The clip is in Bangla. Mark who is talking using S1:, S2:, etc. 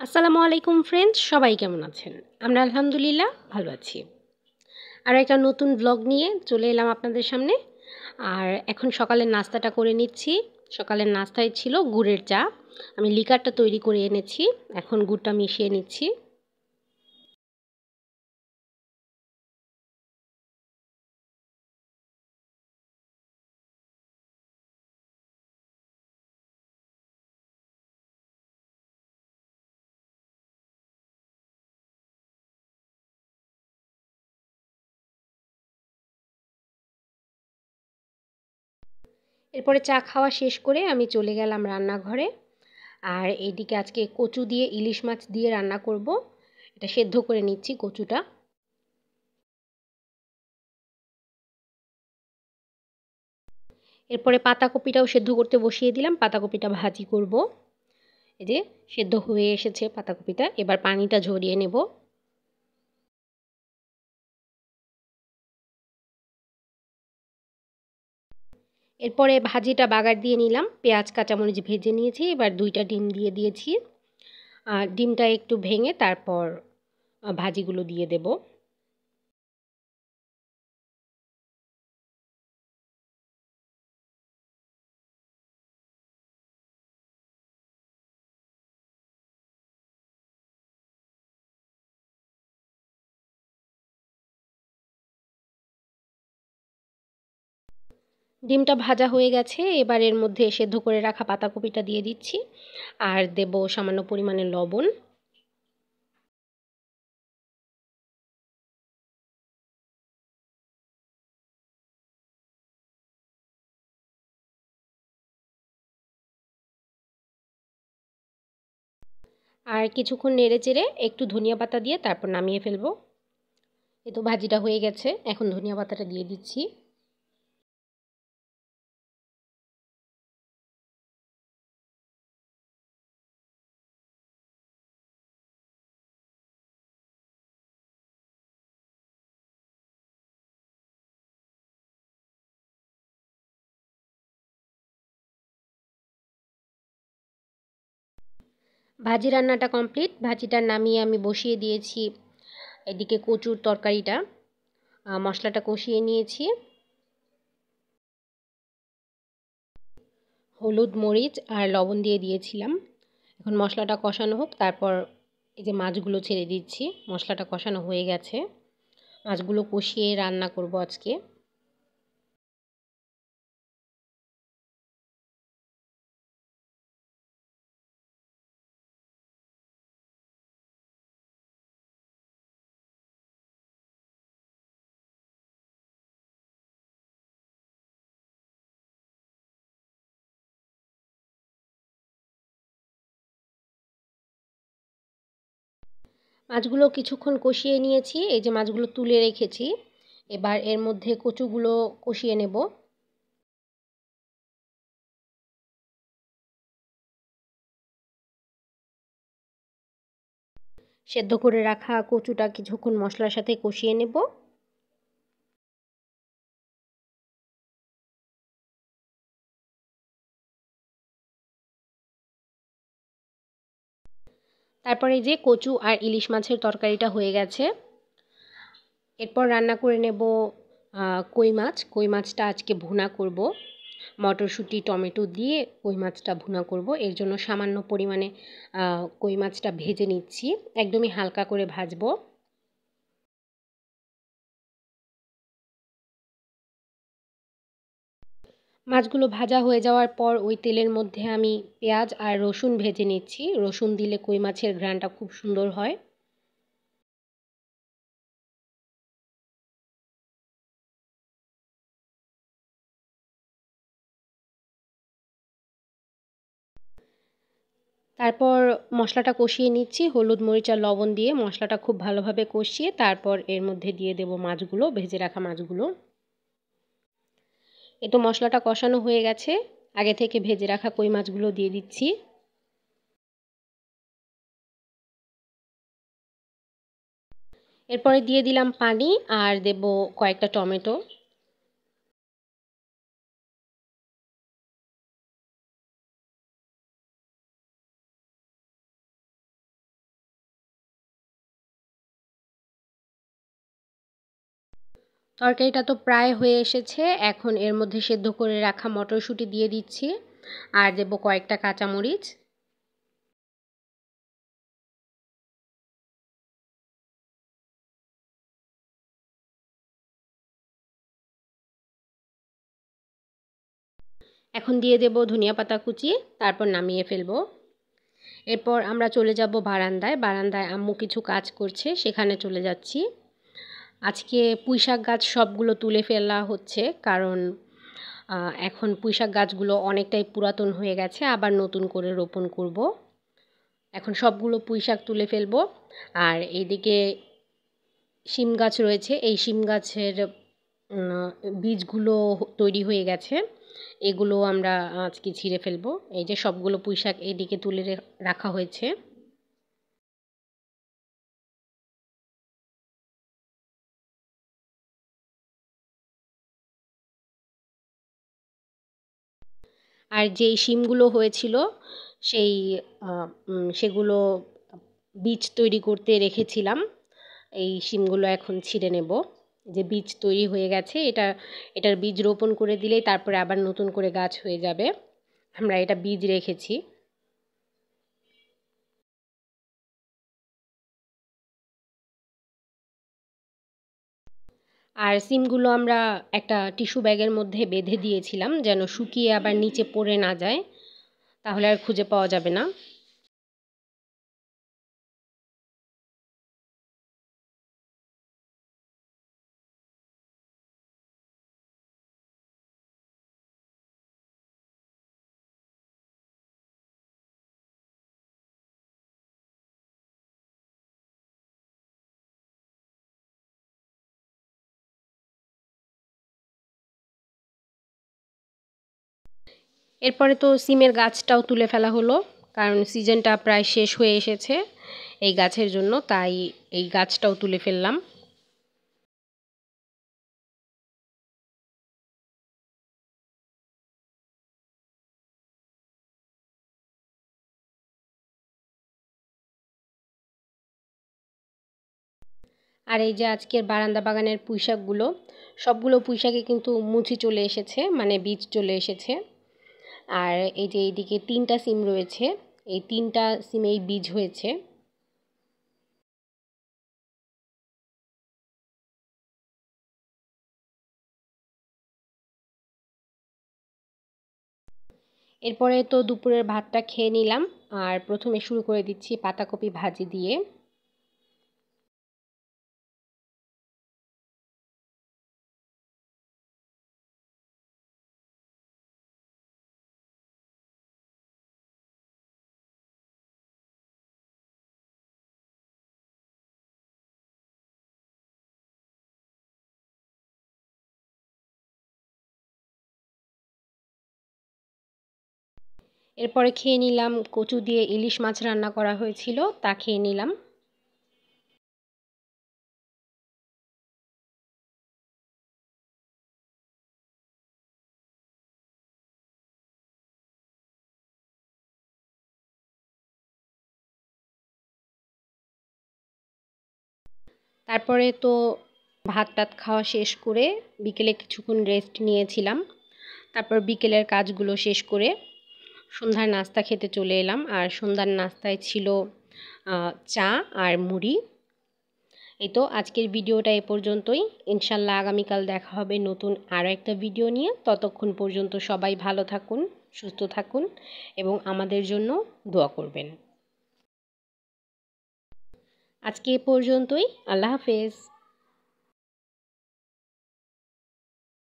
S1: আসসালামু আলাইকুম ফ্রেন্ডস, সবাই কেমন আছেন? আমরা আলহামদুলিল্লাহ ভালো আছি। আরও একটা নতুন ব্লগ নিয়ে চলে এলাম আপনাদের সামনে। আর এখন সকালের নাস্তাটা করে নিচ্ছি। সকালের নাস্তায় ছিল গুড়ের চা। আমি লিকারটা তৈরি করে এনেছি। এখন গুড়টা মিশিয়ে নিচ্ছি। এরপরে চা খাওয়া শেষ করে আমি চলে গেলাম রান্নাঘরে। আর এইদিকে আজকে কচু দিয়ে ইলিশ মাছ দিয়ে রান্না করব। এটা সেদ্ধ করে নিচ্ছি কচুটা। এরপরে পাতাকপিটাও সেদ্ধ করতে বসিয়ে দিলাম। পাতাকপিটা ভাজি করব। এই যে সেদ্ধ হয়ে এসেছে পাতাকপিটা, এবার পানিটা ঝরিয়ে নেব। এরপরে ভাজিটা বাগার দিয়ে নিলাম, পেঁয়াজ কাঁচামরিচ ভেজে নিয়েছি, এবার 2টা ডিম দিয়ে দিয়েছি। আর ডিমটা একটু ভেঙে তারপর ভাজিগুলো দিয়ে দেব। ডিমটা ভাজা হয়ে গেছে, এবার এর মধ্যে সেদ্ধ করে রাখা পাতাকপিটা দিয়ে দিচ্ছি আর দেব সামান্য পরিমাণে লবণ। আর কিছুক্ষণ নেড়েচেড়ে একটু ধনিয়া পাতা দিয়ে তারপর নামিয়ে ফেলবো। এই তো ভাজিটা হয়ে গেছে, এখন ধনিয়া পাতাটা দিয়ে দিচ্ছি। ভাজি রান্নাটা কমপ্লিট। ভাজিটা নামিয়ে আমি বসিয়ে দিয়েছি এদিকে কচুর তরকারিটা। মশলাটা কষিয়ে নিয়েছি। হলুদ, মরিচ আর লবণ দিয়ে দিয়েছিলাম। এখন মশলাটা কষানো হোক, তারপর এই যে মাছগুলো ছেড়ে দিচ্ছি। মশলাটা কষানো হয়ে গেছে, মাছগুলো কষিয়ে রান্না করব আজকে। মাছগুলো কিছুক্ষণ কষিয়ে নিয়েছি, এই যে মাছগুলো তুলে রেখেছি। এবার এর মধ্যে কচুগুলো কষিয়ে নেব। সেদ্ধ করে রাখা কচুটা কিছুক্ষণ মশলার সাথে কষিয়ে নেব। তারপরে এই যে কচু আর ইলিশ মাছের তরকারিটা হয়ে গেছে। এরপর রান্না করে নেব কই মাছ। কই মাছটা আজকে ভুনা করব। মটরশুঁটি, টমেটো দিয়ে কই মাছটা ভুনা করব। এর জন্য সামান্য পরিমাণে কই মাছটা ভেজে নিচ্ছি। একদমই হালকা করে ভাজবো। মাছগুলো ভাজা হয়ে যাওয়ার পর ওই তেলের মধ্যে আমি পেঁয়াজ আর রসুন ভেজে নিচ্ছি। রসুন দিলে কই মাছের ঘ্রাণটা খুব সুন্দর হয়। তারপর মশলাটা কষিয়ে নিচ্ছি হলুদ, মরিচ আর লবণ দিয়ে। মশলাটা খুব ভালোভাবে কষিয়ে তারপর এর মধ্যে দিয়ে দেব মাছগুলো, ভেজে রাখা মাছগুলো। এই তো মশলাটা কষানো হয়ে গেছে, আগে থেকে ভেজে রাখা কই মাছগুলো দিয়ে দিচ্ছি। এরপরে দিয়ে দিলাম পানি আর দেব কয়েকটা টমেটো। তরকারিটা তো প্রায় হয়ে এসেছে। এখন এর মধ্যে সেদ্ধ করে রাখা মটরশুঁটি দিয়ে দিচ্ছি আর দেব কয়েকটা কাঁচামরিচ। এখন দিয়ে দেব ধনিয়া পাতা কুচি, তারপর নামিয়ে ফেলবো। এরপর আমরা চলে যাব বারান্দায়। বারান্দায় আম্মু কিছু কাজ করছে, সেখানে চলে যাচ্ছি। আজকে পুঁইশাক গাছ সবগুলো তুলে ফেলা হচ্ছে, কারণ এখন পুঁইশাক গাছগুলো অনেকটাই পুরাতন হয়ে গেছে, আবার নতুন করে রোপণ করব। এখন সবগুলো পুঁইশাক তুলে ফেলবো। আর এইদিকে শিম গাছ রয়েছে, এই শিম গাছের বীজগুলো তৈরি হয়ে গেছে, এগুলো আমরা আজকে ছিঁড়ে ফেলবো। এই যে সবগুলো পুঁইশাক এদিকে তুলে রাখা হয়েছে। আর যেই শিমগুলো হয়েছিল সেই সেগুলো বীজ তৈরি করতে রেখেছিলাম। এই শিমগুলো এখন ছিঁড়ে নেব। যে বীজ তৈরি হয়ে গেছে, এটার বীজ রোপণ করে দিলেই তারপরে আবার নতুন করে গাছ হয়ে যাবে। আমরা এটা বীজ রেখেছি। আর সিমগুলো আমরা একটা টিস্যু ব্যাগের মধ্যে বেঁধে দিয়েছিলাম, যেন শুকিয়ে আবার নিচে পড়ে না যায়, তাহলে আর খুঁজে পাওয়া যাবে না। এরপরে তো সিমের গাছটাও তুলে ফেলা হলো, কারণ সিজনটা প্রায় শেষ হয়ে এসেছে এই গাছের জন্য, তাই এই গাছটাও তুলে ফেললাম। আর এই যে আজকের বারান্দা বাগানের পুঁইশাকগুলো, সবগুলো পুঁইশাকে কিন্তু মুচি চলে এসেছে, মানে বীজ চলে এসেছে। আর এই যে এইদিকে 3টা সিম রয়েছে, এই 3টা সিমেই বীজ হয়েছে। এরপরে তো দুপুরের ভাতটা খেয়ে নিলাম। আর প্রথমে শুরু করে দিচ্ছি পাতাকপি ভাজি দিয়ে। এরপরে খেয়ে নিলাম কচু দিয়ে ইলিশ মাছ রান্না করা হয়েছিল, তা খেয়ে নিলাম। তারপরে তো ভাত টাত খাওয়া শেষ করে বিকেলে কিছুক্ষণ রেস্ট নিয়েছিলাম। তারপর বিকেলের কাজগুলো শেষ করে সন্ধ্যার নাস্তা খেতে চলে এলাম। আর সন্ধ্যার নাস্তায় ছিল চা আর মুড়ি। এই তো আজকের ভিডিওটা এ পর্যন্তই। ইনশাল্লাহ আগামীকাল দেখা হবে নতুন আরও একটা ভিডিও নিয়ে। ততক্ষণ পর্যন্ত সবাই ভালো থাকুন, সুস্থ থাকুন এবং আমাদের জন্য দোয়া করবেন। আজকে এ পর্যন্তই। আল্লাহ হাফেজ।